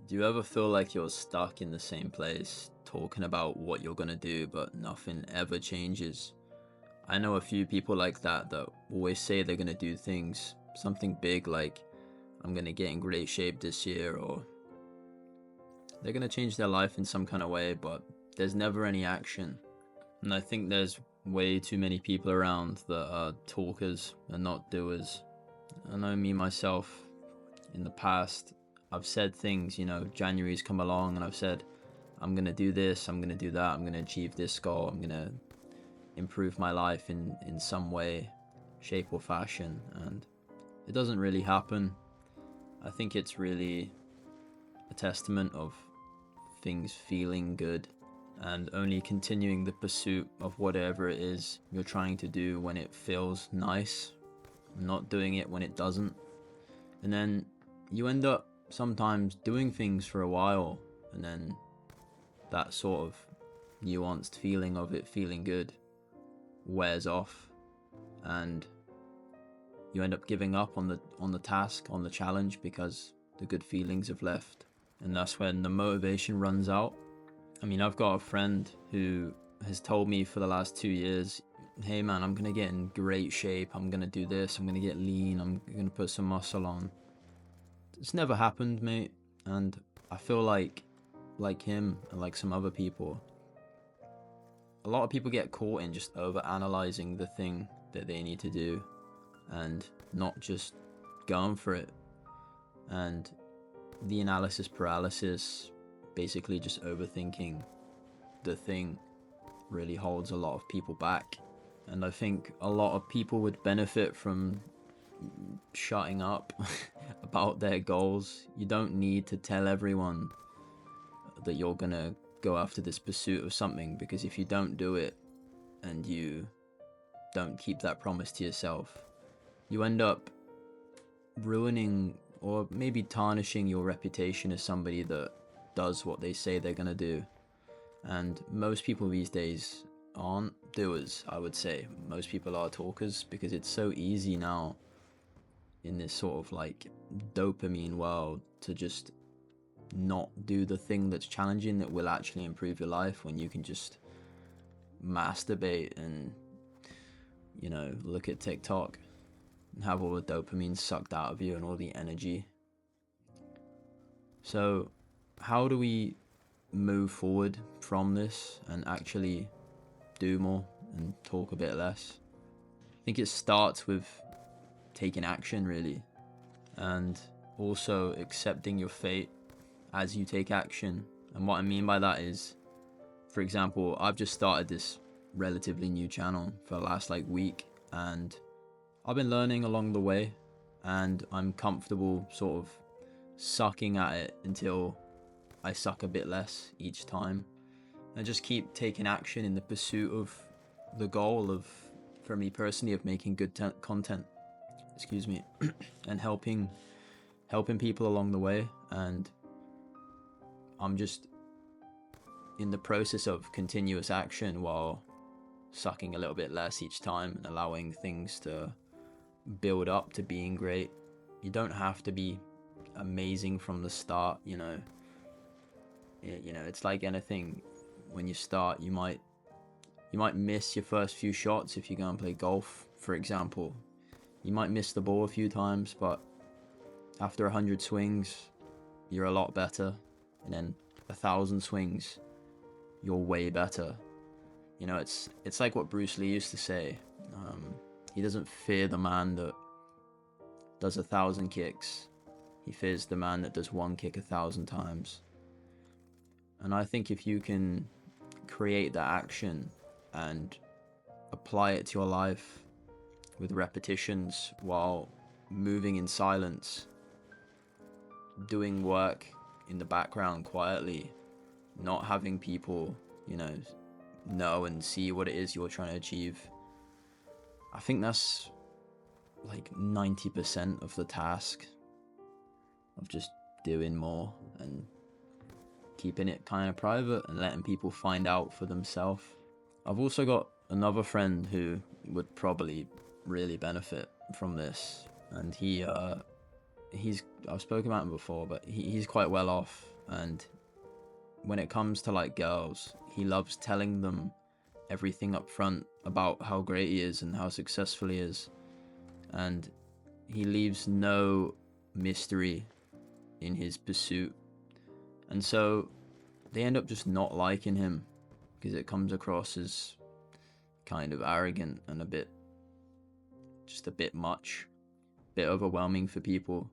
Do you ever feel like you're stuck in the same place, talking about what you're gonna do, but nothing ever changes? I know a few people like that always say they're gonna do things, something big like, I'm gonna get in great shape this year, or they're gonna change their life in some kind of way, but there's never any action. And I think there's way too many people around that are talkers and not doers. I know me myself, in the past, I've said things, January's come along and I've said, I'm gonna do this, I'm gonna do that, I'm gonna achieve this goal, I'm gonna improve my life in some way, shape or fashion, and it doesn't really happen. I think it's really a testament of things feeling good and only continuing the pursuit of whatever it is you're trying to do when it feels nice, not doing it when it doesn't. And then you end up sometimes doing things for a while, and then that sort of nuanced feeling of it feeling good wears off, and you end up giving up on the task, on the challenge, because the good feelings have left. And that's when the motivation runs out. I mean, I've got a friend who has told me for the last 2 years, hey man, I'm gonna get in great shape, I'm gonna do this, I'm gonna get lean, I'm gonna put some muscle on. It's never happened, mate. And I feel like him and like some other people, a lot of people get caught in just over analyzing the thing that they need to do and not just going for it. And the analysis paralysis, basically just overthinking the thing, really holds a lot of people back. And I think a lot of people would benefit from shutting up about their goals. You don't need to tell everyone that you're gonna go after this pursuit of something, because if you don't do it and you don't keep that promise to yourself, you end up ruining or maybe tarnishing your reputation as somebody that does what they say they're gonna do. And most people these days aren't doers, I would say. Most people are talkers, because it's so easy now in this sort of like dopamine world to just not do the thing that's challenging that will actually improve your life, when you can just masturbate and look at TikTok and have all the dopamine sucked out of you and all the energy. So how do we move forward from this and actually do more and talk a bit less? I think it starts with taking action, really, and also accepting your fate as you take action. And what I mean by that is, for example, I've just started this relatively new channel for the last week, and I've been learning along the way, and I'm comfortable sort of sucking at it until I suck a bit less each time, and just keep taking action in the pursuit of the goal of, for me personally, of making good content, and helping people along the way. And I'm just in the process of continuous action while sucking a little bit less each time and allowing things to build up to being great. You don't have to be amazing from the start, it's like anything. When you start, you might miss your first few shots. If you go and play golf, for example, you might miss the ball a few times, but after 100 swings, you're a lot better. And then 1,000 swings, you're way better. It's like what Bruce Lee used to say. He doesn't fear the man that does 1,000 kicks. He fears the man that does one kick 1,000 times. And I think if you can create that action and apply it to your life with repetitions while moving in silence, doing work in the background quietly, not having people, know and see what it is you're trying to achieve, I think that's like 90% of the task of just doing more and keeping it kind of private and letting people find out for themselves. I've also got another friend who would probably really benefit from this, and I've spoken about him before, but he's quite well off, And when it comes to like girls, he loves telling them everything up front about how great he is and how successful he is. And he leaves no mystery in his pursuit. And so they end up just not liking him because it comes across as kind of arrogant and a bit much, a bit overwhelming for people.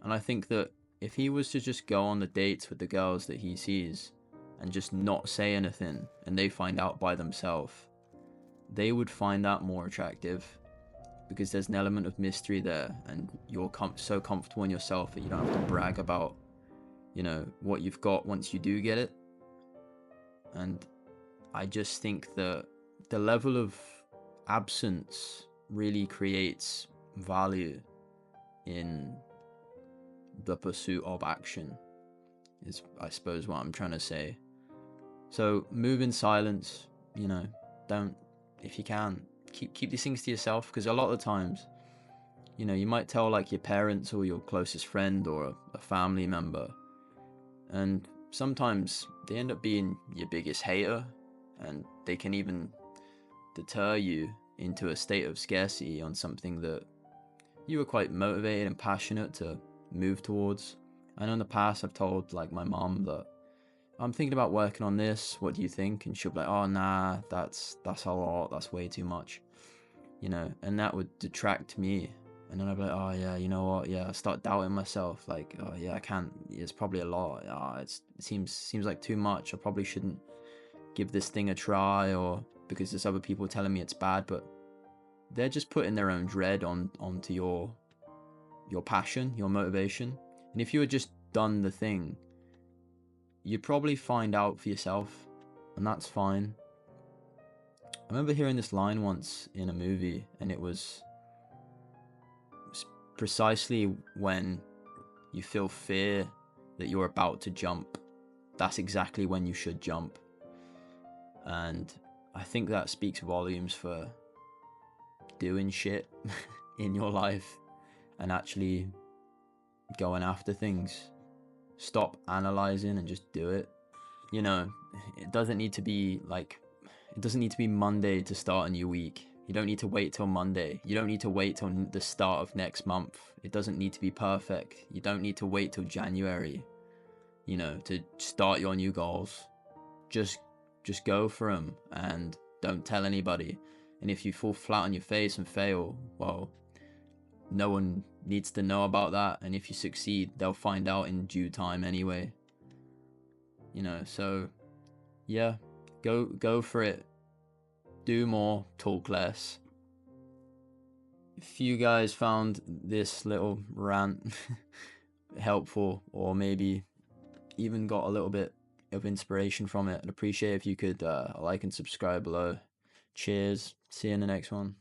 And I think that if he was to just go on the dates with the girls that he sees and just not say anything and they find out by themselves, they would find that more attractive because there's an element of mystery there, and you're so comfortable in yourself that you don't have to brag about, what you've got once you do get it. And I just think that the level of absence really creates value in the pursuit of action, is I suppose what I'm trying to say. So move in silence, don't, if you can, keep these things to yourself, because a lot of the times, you might tell like your parents or your closest friend or a family member, and sometimes they end up being your biggest hater, and they can even deter you into a state of scarcity on something that you were quite motivated and passionate to move towards. I know in the past I've told like my mom that I'm thinking about working on this, what do you think? And she'll be like, oh nah, that's a lot, that's way too much, and that would detract me. And then I'd be like, oh yeah, you know what, yeah, I start doubting myself, like, oh yeah, I can't, it's probably a lot, it seems like too much, I probably shouldn't give this thing a try, or because there's other people telling me it's bad. But they're just putting their own dread onto your passion, your motivation. And if you had just done the thing, you'd probably find out for yourself, and that's fine. I remember hearing this line once in a movie, and it was precisely when you feel fear that you're about to jump, that's exactly when you should jump. And I think that speaks volumes for doing shit in your life and actually going after things. Stop analyzing and just do it. It doesn't need to be Monday to start a new week. You don't need to wait till Monday. You don't need to wait till the start of next month. It doesn't need to be perfect. You don't need to wait till January, to start your new goals. Just go for them and don't tell anybody. And if you fall flat on your face and fail, well, no one needs to know about that. And if you succeed, they'll find out in due time anyway. So yeah, go for it. Do more, talk less. If you guys found this little rant helpful, or maybe even got a little bit of inspiration from it, I'd appreciate if you could like and subscribe below. Cheers. See you in the next one.